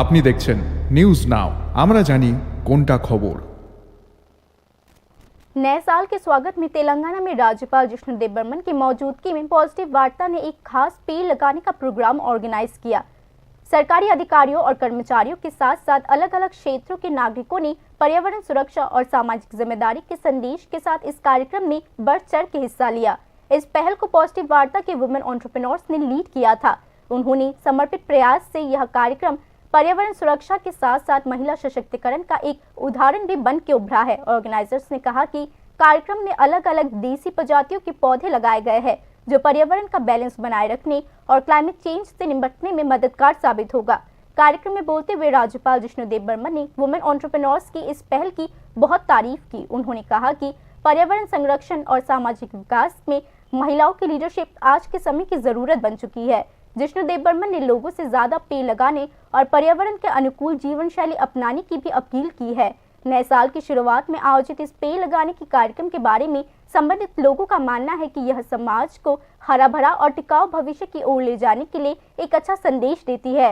আপনি দেখছেন news now, আমরা জানি কোনটা খবর। नए साल के स्वागत में तेलंगाना में राज्यपाल जिष्णु देबबर्मन की मौजूदगी में पॉजिटिव वार्ता ने एक खास पेड़ लगाने का प्रोग्राम ऑर्गेनाइज किया। सरकारी अधिकारियों और कर्मचारियों के साथ साथ अलग अलग क्षेत्रों के नागरिकों ने पर्यावरण सुरक्षा और सामाजिक जिम्मेदारी के संदेश के साथ इस कार्यक्रम में बढ़ चढ़ के हिस्सा लिया। इस पहल को पॉजिटिव वार्ता के वुमेन एंटरप्रेन्योर्स ने लीड किया था। उन्होंने समर्पित प्रयास से यह कार्यक्रम पर्यावरण सुरक्षा के साथ साथ महिला सशक्तिकरण का एक उदाहरण भी बन के उभरा है। ऑर्गेनाइजर्स ने कहा कि कार्यक्रम में अलग अलग देसी प्रजातियों के पौधे लगाए गए हैं जो पर्यावरण का बैलेंस बनाए रखने और क्लाइमेट चेंज से निपटने में मददगार साबित होगा। कार्यक्रम में बोलते हुए राज्यपाल जिष्णु देबबर्मन ने वुमेन एंटरप्रेन्योर्स की इस पहल की बहुत तारीफ की। उन्होंने कहा कि पर्यावरण संरक्षण और सामाजिक विकास में महिलाओं की लीडरशिप आज के समय की जरूरत बन चुकी है। जिष्णु देबबर्मन ने लोगों से ज्यादा पेड़ लगाने और पर्यावरण के अनुकूल जीवन शैली अपनाने की भी अपील की है। नए साल की शुरुआत में आयोजित इस पेड़ लगाने के कार्यक्रम के बारे में संबंधित लोगों का मानना है कि यह समाज को हरा भरा और टिकाऊ भविष्य की ओर ले जाने के लिए एक अच्छा संदेश देती है।